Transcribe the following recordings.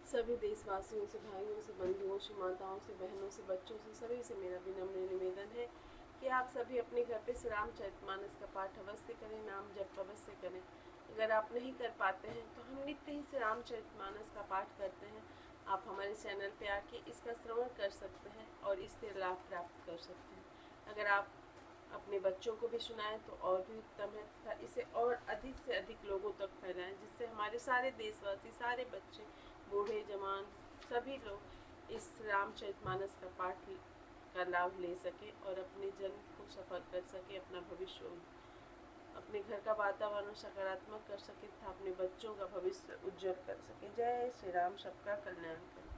सभी देशवासियों से, भाइयों से, बंधुओं से, माताओं से, बहनों से, बच्चों से, सभी से मेरा विनम्र निवेदन है कि आप सभी अपने घर पे श्री रामचरितमानस का पाठ अवश्य करें, नाम जप अवश्य करें। अगर आप नहीं कर पाते हैं तो हम नित्य ही श्री रामचरितमानस का पाठ करते हैं। आप हमारे चैनल पे आके इसका श्रवण कर सकते हैं और इससे लाभ प्राप्त कर सकते हैं। अगर आप अपने बच्चों को भी सुनाएं तो और भी उत्तम है तथा इसे और अधिक से अधिक लोगों तक फैलाएं, जिससे हमारे सारे देशवासी, सारे बच्चे, बूढ़े जवान, सभी लोग इस रामचरितमानस का पाठ का लाभ ले सके और अपने जन्म को सफल कर सके, अपना भविष्य, अपने घर का वातावरण सकारात्मक कर सके तथा अपने बच्चों का भविष्य उज्जवल कर सके। जय श्री राम, सबका कल्याण करें।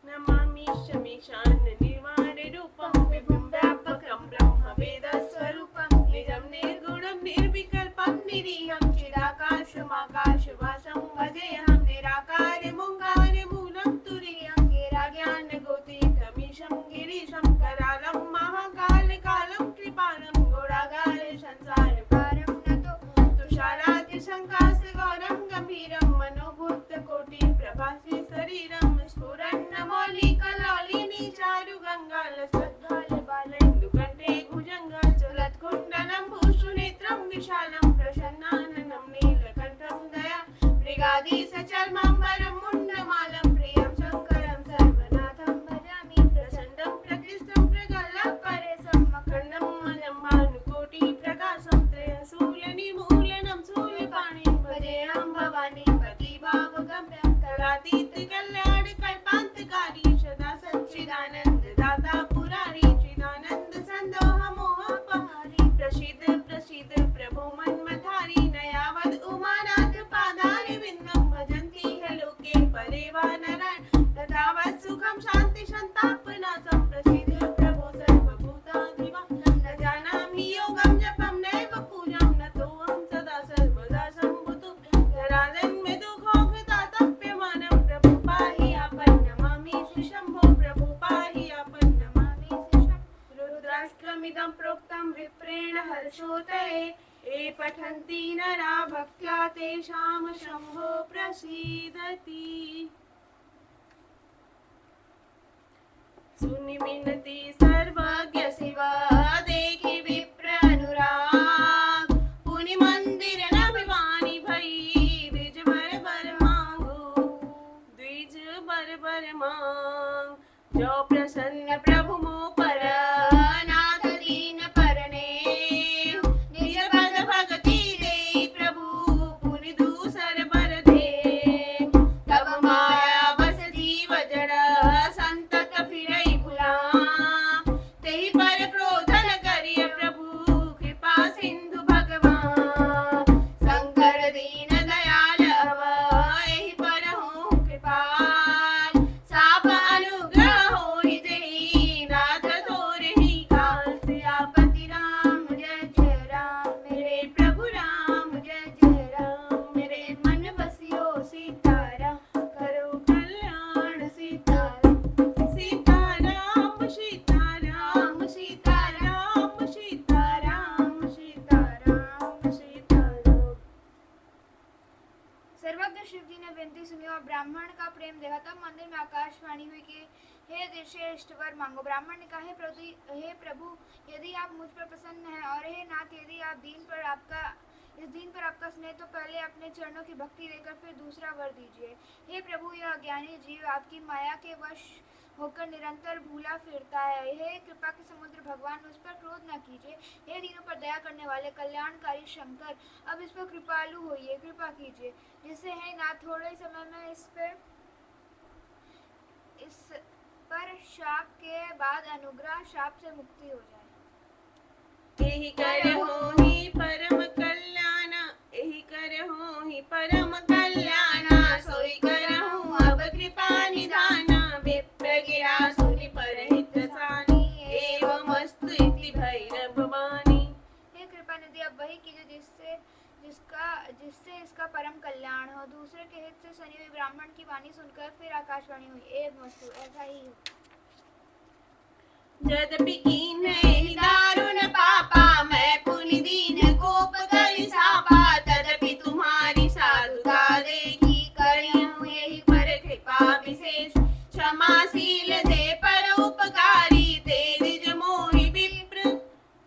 नमामि शमीशान निर्वाण रूपम विभुं व्यापकं ब्रह्म वेद स्वरूपं निजं निर्गुणं निर्विकल्पं निरीहं चिदाकाशमाकाशवासं भजेऽहं निराकार मूङ्गार मूलं तुरीयं गिराज्ञानगोतीतमीशं गिरीशं करालं महाकाल कालं कृपालं घोरागार संसारपारं नतो तुषारादिशङ्काशगौरं गम्भीरं मनोभूतकोटि प्रभासि शरीरं स्फुरन्नमौलिकलालिनी चारुगङ्गालसद्भालबालेन्दुकण्ठे भुजङ्गा चलत्कुण्डलं भूषुनेत्रं विशालं प्रसन्नाननं नीलकण्ठं दया मृगाधीशचर्माम्बरं मुण्डमालं प्रियं शङ्करं सर्वनाथं भजामि प्रचण्डं प्रकृष्टं प्रगल्भपरेशं मकरन्दं मलं भानुकोटिप्रकाशं त्रयशूलनिर्मूलनं शूलपाणिं भजेऽहं भवानी पतिभावगम्यं तरातीत कल्याण कल्पान्तकारी सदा सच्चिदानन्द दाता पुरारी चिदानन्द संदोह मोहपहारी प्रसीद प्रसीद प्रभो मन्मथारी नयावद उमानाथ पादारि विन्दं भजन्ति ह लोके परे वा नरायण तथावत् सुखं शान्ति सन्तापनाशं प्रसीद प्रभो सर्वभूताधिपं न जानामि योगं जपं नैव पूजां नतोऽहं सदा सर्वदा सम्भुतो जराजन्मे दुःखोऽकृतातप्यमानं प्रभु पाहि आपन् नमामि शम्भो प्रभु पाहि आपन् नमामि शम्भो। रुद्राष्टकमिदं प्रोक्तं विप्रेण हर्षोदये ये पठन्ति नरा भक्त्या तेषां शम्भो प्रसीदति। सुनिमिनति सर्वज्ञ शिव देखि विप्र अनुराग पुनि मंदिर नभिवानी भई द्विज बर मांगो द्विज बर मांग जो प्रसन्न प्रभु मो पर नाथ दीन परने निज पद भगति दे प्रभु पुनि दूसर बर दे तब माया बस जीव जड़ संतत फिरई भुला तेहि पर क्रोधन करिय प्रभु कृपा सिंधु भगवान शंकर दीन दयाल अव एहि पर हो कृपाल साप अनुग्रह होहि जेहि नाथ तोरहि काल सियापति राम जय जय राम मेरे प्रभु राम जय जय राम मेरे मन बसियो सीताराम करो कल्याण सीताराम सीताराम सीताराम सीताराम सीताराम सीताराम सीताराम। सर्वज्ञ शिव जी ने विनती सुनी और ब्राह्मण का प्रेम देखा। तब मंदिर में आकाशवाणी हुई कि हे श्रेष्ठ वर मांगो। ब्राह्मण ने कहा, हे प्रभु यदि आप मुझ पर प्रसन्न हैं और हे नाथ यदि आप इस दीन पर आपका स्नेह तो पहले अपने चरणों की भक्ति देकर फिर दूसरा वर दीजिए। हे प्रभु यह अज्ञानी जीव आपकी माया के वश होकर निरंतर भूला फिरता है। हे कृपा के समुद्र भगवान उस पर क्रोध न कीजिए। हे दीनों पर दया करने वाले कल्याणकारी शंकर अब इस पर कृपालु होइए, कृपा कीजिए जिससे हे नाथ थोड़े समय में इस पर शाप के बाद अनुग्रह शाप से मुक्ति हो जाए। एहि करहु ही परम कल्याण, एहि करहु ही परम कल्याण, सोई करहु अब कृपा निधान, विप्र गिरा सुनि परहित सानी, एवमस्तु इति भैरव वाणी। हे कृपा निधि अब वही कीजिए जिससे इसका परम कल्याण हो। दूसरे के हित से सनी हुई ब्राह्मण की वाणी सुनकर फिर आकाशवाणी हुई, एवमस्तु ऐसा ही हो। यद्यपि कीन्हे दारुण पापा मैं पुनि दीन कोप करि सापा, तदपि तुम्हारी साधुता देखी करिहूँ यही पर कृपा क्षमाशील थे परोपकारी, तेदिज मोहि विप्र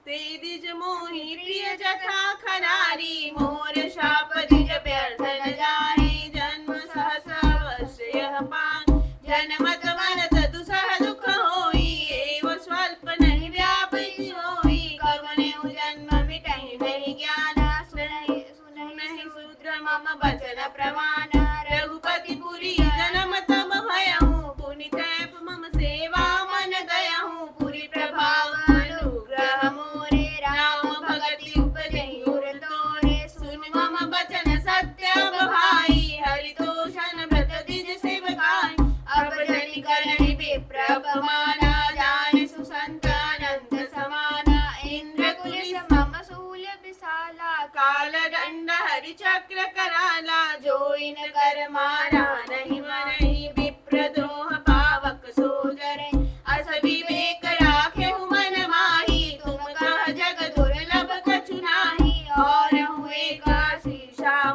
तेदिज मोहि प्रिय जथा खरारी, मोर शाप दिज व्यर्थ न जाहि, जन्म सहस अवश्य यह पान, जनमत मरत दुसह दुख होई, एव स्वल्प नहीं व्यापति होई, कवनेउ जन्म मिटहि नहीं ज्ञान, सुनहि शूद्र मम बचन प्रमाण, रघुपति पुरी जन्म तब भयहु, पुनि तैप मम सेवा मन गयहु, पुरी प्रभाव अनुग्रह मोरे, राम भगति उपजहि उर तोरे, सुन मम बचन सत्य भाई, हरितोषण व्रत दिज सेवकाई, अब जनि करहि विप्र अपमाना, जाने सुसंत अनंत समाना, इंद्र कुलिस मम शूल विशाला, काल दंड हरि चक्र कराला, जो इन कर मारा नहीं मरहि, विप्र द्रोह पावक सो जरे, अस विवेक राखेहु मन माही, तुम कह जग दुर्लभ कछु नाही, और हुए काशी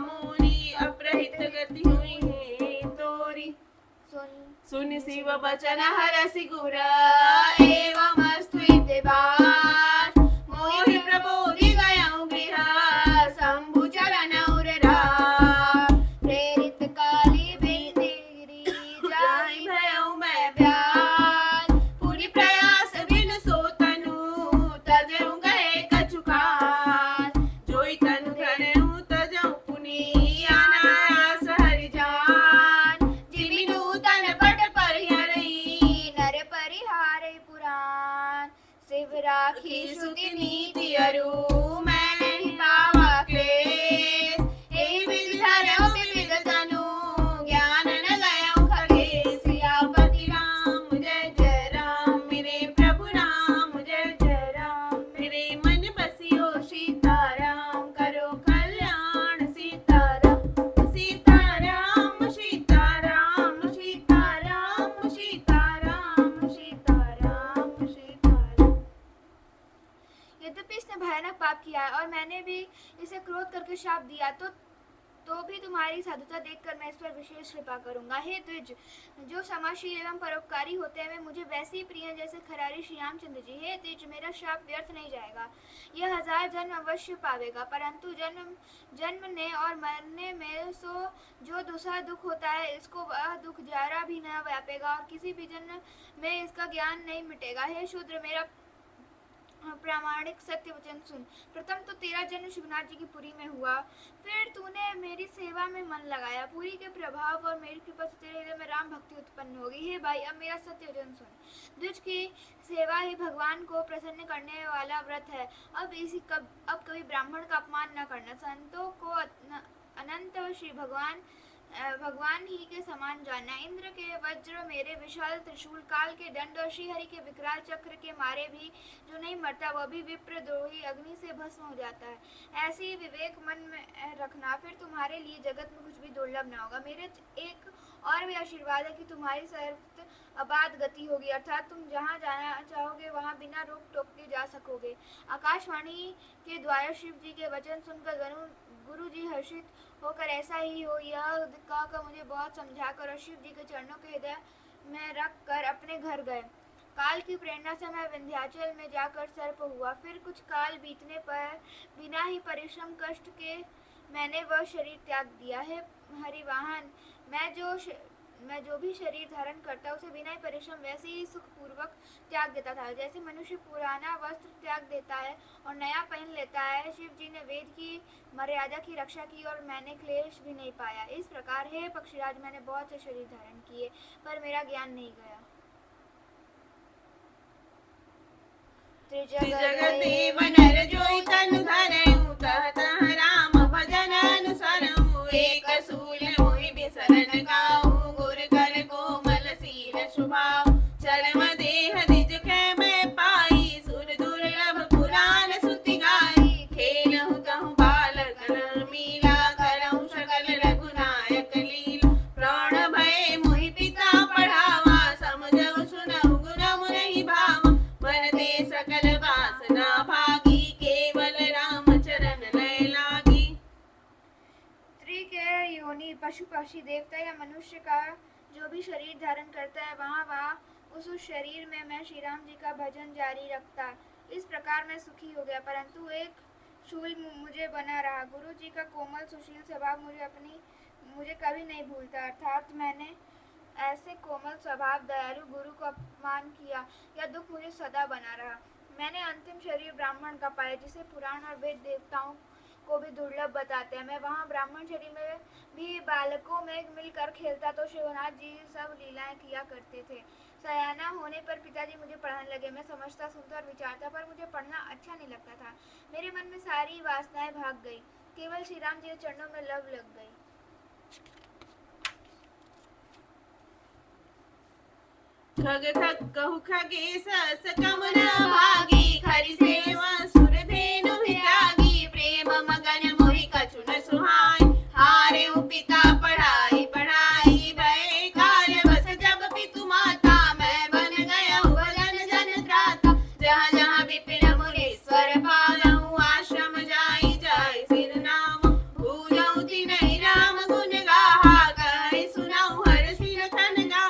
मुनि, अपरहित गति हुई है तोरी, सुनि शिव बचन हरसि गुर, एवं स्तुति बात, मोहि प्रबोधि गयउ गृह, शंभु चरण उर रात, प्रेरित काली बिंदिगिरी, जाहि भयउ मैं व्याल, पुनि प्रयास बिन सो तनु, तजहु गए कछु काल, जोई तनु धरहु तजहु पुनि, अनायास हरि जान, जिमि नूतन पट परिहरहि, नर परिहारहि पुराण, शिव राखी श्रुति नीति अरु, मैं नहीं पावा क्लेश, एहि विधि धरहु विविध तनु, ज्ञान न गयउ खगेश, सियापति राम जय जय राम, मेरे प्रभु राम जय जय राम, मेरे मन बसियो सीताराम, करो कल्याण सीताराम, सीताराम सीताराम सीताराम सीताराम सीताराम सीताराम। यद्यपि इसने भयानक पाप किया है और मैंने भी इसे क्रोध करके शाप दिया, तो भी तुम्हारी साधुता देखकर मैं इस पर विशेष कृपा करूंगा। हे द्विज, जो क्षमाशील एवं परोपकारी होते हैं वे मुझे वैसे ही प्रिय हैं जैसे खरारी श्री रामचंद्र जी। हे द्विज, मेरा शाप व्यर्थ नहीं जाएगा, यह 1000 जन्म अवश्य पावेगा, परंतु जन्मने और मरने में जो दूसरा दुख होता है, इसको वह दुख जरा भी न व्यापेगा और किसी भी जन्म में इसका ज्ञान नहीं मिटेगा। हे शूद्र, मेरा प्रामाणिक सत्य वचन सुन। प्रथम तो तेरा जन्म शिवनाथ जी की पुरी में हुआ, फिर तूने मेरी सेवा में मन लगाया, पुरी के प्रभाव और मेरी कृपा से तेरे हृदय में राम भक्ति उत्पन्न होगी। हे भाई, अब मेरा सत्य वचन सुन। द्विज की सेवा ही भगवान को प्रसन्न करने वाला व्रत है। अब कभी ब्राह्मण का अपमान न करना, संतों को अनंत श्री भगवान ही के समान जानना। इंद्र के वज्र, मेरे विशाल त्रिशूल, काल के दंड और श्री हरि के विकराल चक्र के मारे भी जो नहीं मरता वह भी विप्रद्रोही अग्नि से भस्म हो जाता है। ऐसी विवेक मन में रखना, फिर तुम्हारे लिए जगत में कुछ भी दुर्लभ न होगा। मेरे एक और भी आशीर्वाद है कि तुम्हारी सर्वत्र अबाध गति होगी, अर्थात तुम जहाँ जाना चाहोगे वहाँ बिना रोक टोक के जा सकोगे। आकाशवाणी के द्वारा शिव जी के वचन सुनकर गुरु जी हर्षित होकर ऐसा ही हो यह कहकर मुझे बहुत समझाकर और शिव जी के चरणों के हृदय में रख कर अपने घर गए। काल की प्रेरणा से मैं विंध्याचल में जाकर सर्प हुआ। फिर कुछ काल बीतने पर बिना ही परिश्रम कष्ट के मैंने वह शरीर त्याग दिया है। हरिवाहन, मैं जो भी शरीर धारण करता उसे बिना ही परिश्रम वैसे ही सुखपूर्वक त्याग देता था, जैसे मनुष्य पुराना वस्त्र त्याग देता है और नया पहन लेता है। शिव जी ने वेद की मर्यादा की रक्षा की और मैंने क्लेश भी नहीं पाया। इस प्रकार हे पक्षीराज, मैंने बहुत से शरीर धारण किए पर मेरा ज्ञान नहीं गया। त्रिजगत देव नर जोई तनु धरहु, तह तह राम भजन अनुसरहु। एक सूल मोहि बिसरन काहू, गुर कर कोमल सील शुभाऊ। चरम देह निज कै मैं पाई, सुर दुर्लभ पुराण श्रुति गाई। खेलहु तहु बालक मीला, करहु सकल रघुनायक लीला। प्राण भय मोहि पिता पढ़ावा, समझहु सुनहु गुण मुनि भावा। मन ते सकल वासना भागी, केवल राम चरण लय लागी। स्त्री के योनि, पशु पक्षी देवता या मनुष्य का जो भी शरीर धारण करता है वहाँ वहाँ उस शरीर में मैं श्री राम जी का भजन जारी रखता। इस प्रकार मैं सुखी हो गया, परंतु एक शूल मुझे बना रहा। गुरु जी का कोमल सुशील स्वभाव मुझे कभी नहीं भूलता, अर्थात मैंने ऐसे कोमल स्वभाव दयालु गुरु को अपमान किया, यह दुख मुझे सदा बना रहा। मैंने अंतिम शरीर ब्राह्मण का पाया, जिसे पुराण और वेद देवताओं को भी दुर्लभ बताते हैं। मैं वहाँ ब्राह्मण शरीर में भी बालकों में मिलकर खेलता तो शिवनाथ जी सब लीलाएं किया करते थे। सयाना होने पर पिताजी मुझे पढ़ाने लगे। मैं समझता, सुनता और विचारता, पर मुझे पढ़ना अच्छा नहीं लगता था। मेरे मन में सारी वासनाएं भाग गई, केवल श्री राम जी के चरणों में लव लग गई। खग खग कहु खगेश सकमन भागी, खरि सेवा सुर धेनु विरागी, प्रेम मगन मोहि कछु न सुहाई, हारे पिता पढ़ाई पढ़ाई, भय कार्य बस जब पितु माता, मैं बन गया भजन जन त्राता, जहाँ जहाँ विपिन मुनीश्वर पालहु, आश्रम जाई जाई सिर नाम, भूलहु तिनहि राम गुण गाहा, कहि सुनहु हर सिर खन गा,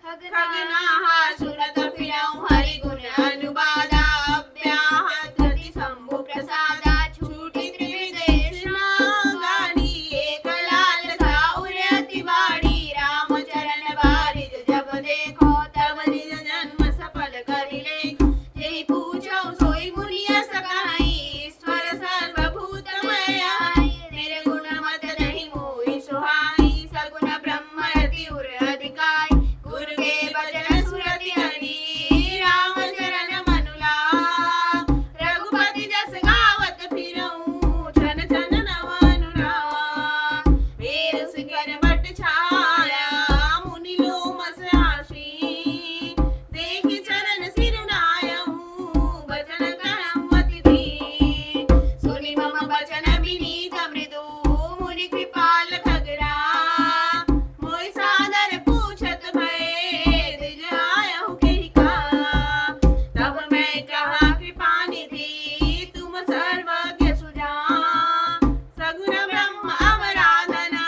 खगनाहा सुनत फिरहु हरि गुण अनुवादा, अव्याहत गति शंभु प्रसादा, छूटी त्रिविदेश गानी, एक लाल साउर अति बाड़ी, राम चरण बारिज जब देखो, तब निज जन्म सफल करि लेखो, जेहि पूछौ सोई मुनिय सकाई, ईश्वर सर्वभूतमय आई, निर्गुण मत नहीं मोहि सुहाई, सगुण ब्रह्म अति उर अधिकाई, गुर के बचन सुरति हरि, राम चरण मनुला, रघुपति जस गावत फिरऊं, छन छन नव अनुराग, वेद शिखर बट छाया, मुनि लोमस आसी, देखि चरण सिर नायहु, बचन कहऊं अति दीन, सुनि मम बचन विनीत मृदु, मुनि कृपाल खगरा, मोहि सादर पूछत भय, द्विज आयहु केहि का, तब मैं कहा कृपा निधि, तुम सर्वज्ञ सुजान, सगुण ब्रह्म अवराधना,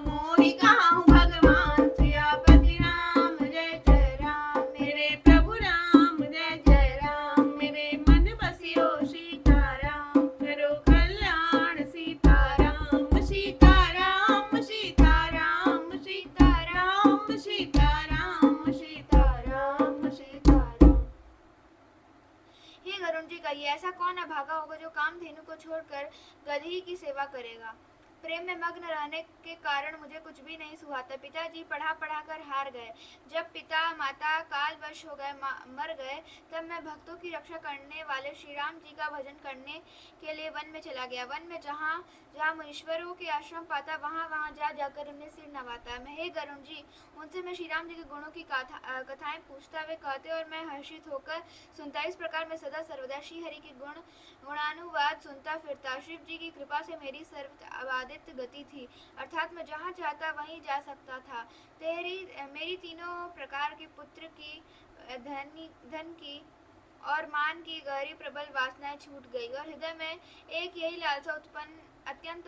मोहि कहूँ भगवान, सियापति राम जय जय राम, मेरे प्रभु राम जय जय राम, मेरे मन बसियो सीताराम, करो कल्याण सीताराम, सीताराम सीताराम सीताराम सीताराम सीताराम सीताराम। हे गरुण जी कहिए, ऐसा कौन अभागा होगा जो कामधेनु को छोड़कर गदही की सेवा करेगा। प्रेम में मग्न रहने के कारण मुझे कुछ भी नहीं सुहाता। पिताजी पढ़ा पढ़ा कर हार गए। जब पिता माता कालवश हो गए, मर गए, तब मैं भक्तों की रक्षा करने वाले श्री राम जी का भजन करने के लिए वन में चला गया। वन में जहाँ जहाँ मुनीश्वरों के आश्रम पाता, वहाँ वहाँ जा जाकर उन्हें सिर नवाता। मैं हे गरुण जी, उनसे मैं श्री राम जी के गुणों की कथाएं पूछता, वे कहते और मैं हर्षित होकर सुनता। इस प्रकार मैं सदा सर्वदा श्री हरि के गुणानुवाद सुनता फिरता। शिव जी की कृपा से मेरी सर्वबाधित गति थी, अर्थात मैं जहाँ चाहता वहीं जा सकता था। मेरी तीनों प्रकार के पुत्र की, धन की और मान की गहरी प्रबल वासनाएं छूट गई और हृदय में एक यही लालसा उत्पन्न अत्यंत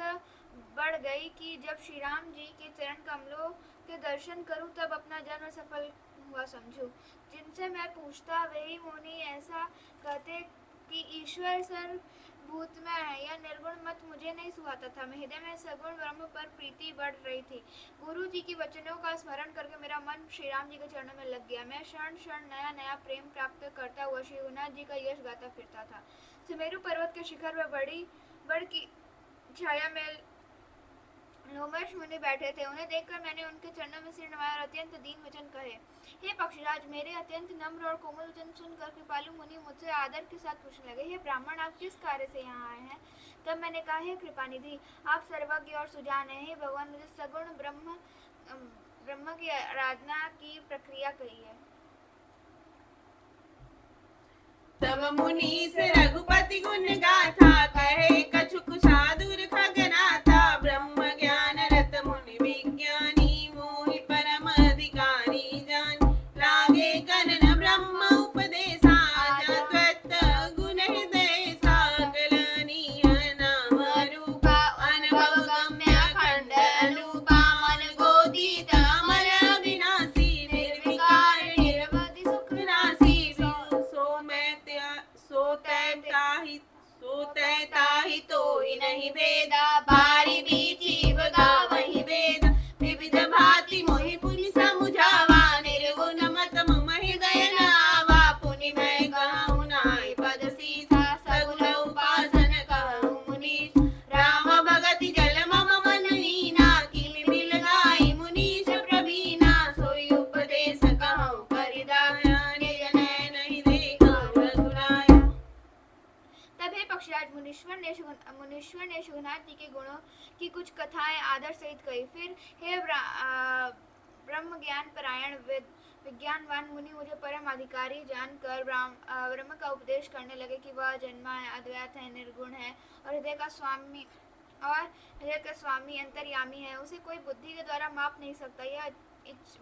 बढ़ गई कि जब श्री राम जी के चरण कमलों के दर्शन करूं तब अपना जन्म सफल हुआ समझूं। जिनसे मैं पूछता वही मुनि ऐसा कहते कि ईश्वर सर्वभूतमय है, यह निर्गुण मत मुझे नहीं सुहाता था। मैं हृदय में सगुण ब्रह्म पर प्रीति बढ़ रही थी। गुरु जी की वचनों का स्मरण करके मेरा मन श्री राम जी के चरणों में लग गया। मैं क्षण क्षण नया नया प्रेम प्राप्त करता हुआ श्री रघुनाथ जी का यश गाता फिरता था। सुमेरु पर्वत के शिखर पर बड़ की छाया में लोमश मुनि बैठे थे। उन्हें देखकर मैंने उनके चरणों में सिर नवाया और अत्यंत दीन वचन कहे। हे पक्षीराज, मेरे अत्यंत नम्र और कोमल वचन सुनकर कृपालु मुनि मुझसे आदर के साथ पूछने लगे, हे ब्राह्मण, आप किस कार्य से यहाँ आए हैं। तब मैंने कहा, हे कृपानिधि, आप सर्वज्ञ और सुजान हैं। हे भगवान, मुझे सगुण ब्रह्म की आराधना की प्रक्रिया कहिए। तब मुनीस रघुपति गुण गाथा, कहे कछुक साधुर खगनाथा। ब्रह्म ज्ञान रत मुनि विज्ञानी, मोहि परम अधिकारी जान। लागे कनन ब्रह्म उपदेशा, जगत गुण हृदय साकलनीय। नाम रूपा अनुभव गम्य खंड अनूपा, मन गोदीत अमर अविनाशी। ईश्वर ने शुगनाथ जी के गुणों की कुछ कथाएं आदर सहित कही। फिर हे ब्रह्म ज्ञान परायण विज्ञानवान मुनि मुझे परम अधिकारी जानकर ब्रह्म का उपदेश करने लगे कि वह जन्मा है, अद्वैत है, निर्गुण है और हृदय का स्वामी अंतर्यामी है। उसे कोई बुद्धि के द्वारा माप नहीं सकता।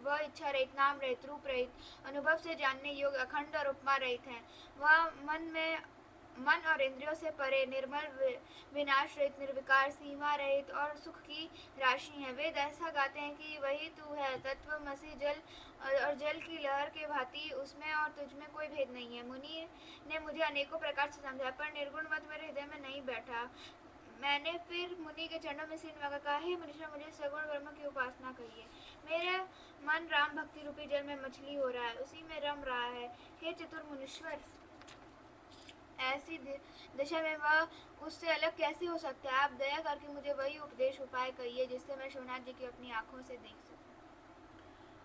वह इच्छा रहित, नाम रहित, रूप रहित, अनुभव से जानने योग्य, अखंड और उपमा रहित है। वह मन और इंद्रियों से परे, निर्मल, विनाश रहित, निर्विकार, सीमा रहित और सुख की राशि है। वेद ऐसा गाते हैं कि वही तू है, तत्वमसि, जल और जल की लहर के भांति उसमें और तुझमें कोई भेद नहीं है। मुनि ने मुझे अनेकों प्रकार से समझाया, पर निर्गुण मत मेरे हृदय में नहीं बैठा। मैंने फिर मुनि के चरणों में सिर नवाकर कहा, हे मुनीश्वर, मुझे सगुण ब्रह्म की उपासना कहिए। मेरा मन राम भक्ति रूपी जल में मछली हो रहा है, उसी में रम रहा है। हे चतुर मुनीश्वर, ऐसी दशा में वह उससे अलग कैसे हो सकता है? आप दया करके मुझे वही उपदेश उपाय कहिए जिससे मैं शिवनाथ जी की अपनी आंखों से देख सकूं।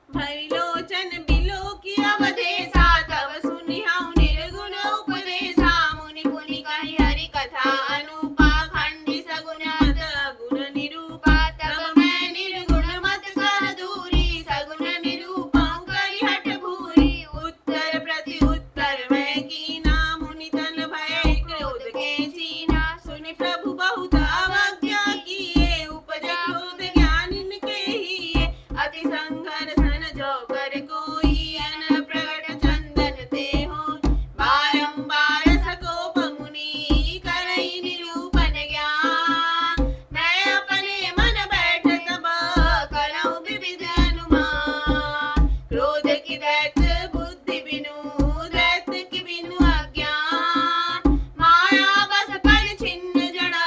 भरी लोचन बिलो की अवधेशा, तब सुनिहाउ निर्गुण उपदेशा। मुनि पुनि कहि हरि कथा अनुपा, खंडी सगुनात गुण निरूपा। तब मैं निर्गुण मत कर दूरी, सगुण निरूपम करि हठ भूरी। उत्तर प्रति उत्तर मैं कीना, मुनि तन भय क्रोध के चीना। सुनि प्रभु बहुत अवज्ञा किए, उपज क्रोध ज्ञान इनके हिए। अति संघर्षण जो कर कोई, अन प्रगट चंदन ते हो। बारंबार सकोप मुनि करई निरूपण ज्ञान। मैं अपने मन बैठ तब करऊं विविध अनुमान। क्रोध की दैत्य बुद्धि बिनु, दैत्य की बिनु अज्ञान। माया बस पर छिन्न जड़ा,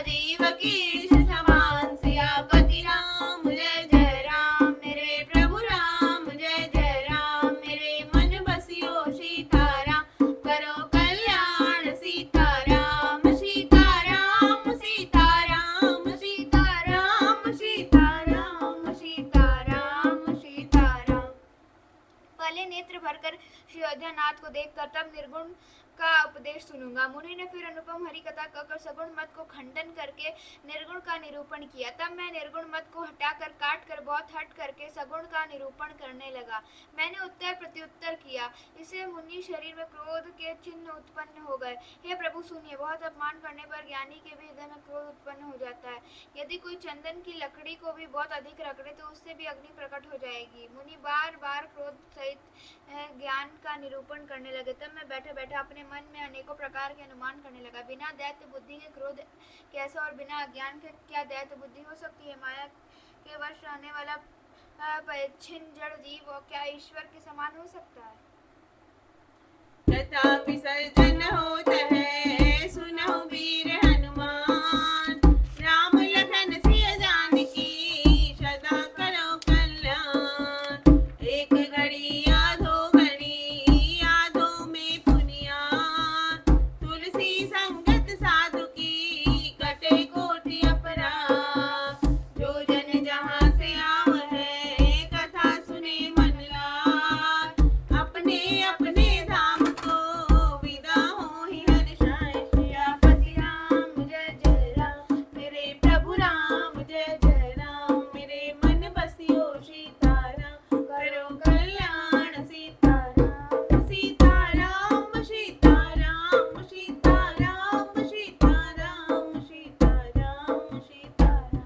जीव की समान। सियापति राम जय जय राम, मेरे प्रभु राम जय जय राम। मेरे मन बसियो सीताराम, करो कल्याण सीताराम। सीताराम सीताराम सीताराम सीताराम सीताराम सीताराम। पहले नेत्र भरकर श्री अयोध्या नाथ को देखकर तब निर्गुण का उपदेश सुनूंगा। मुनि ने फिर अनुपम हरि कथा कहकर सगुण मत को खंडन करके निर्गुण का निरूपण किया। तब मैं निर्गुण मत को हटाकर काट कर बहुत हट करके सगुण का निरूपण करने लगा। मैंने उत्तर प्रत्युत्तर किया। इससे मुनि शरीर में क्रोध के चिन्ह उत्पन्न हो गए। हे प्रभु सुनिए, बहुत अपमान करने पर ज्ञानी के भी हृदय में क्रोध उत्पन्न हो जाता है। यदि कोई चंदन की लकड़ी को भी बहुत अधिक रगड़े तो उससे भी अग्नि प्रकट हो जाएगी। मुनि बार बार क्रोध सहित ज्ञान का निरूपण करने लगे। तब मैं बैठे बैठे अपने मन में अनेकों प्रकार के अनुमान करने लगा। बिना दैत्य बुद्धि के क्रोध कैसा और बिना अज्ञान के क्या दैत्य बुद्धि हो सकती है? माया के वश रहने वाला परिच्छिन्न जड़ जीव और क्या ईश्वर के समान हो सकता है? तथापि सर्जन होत है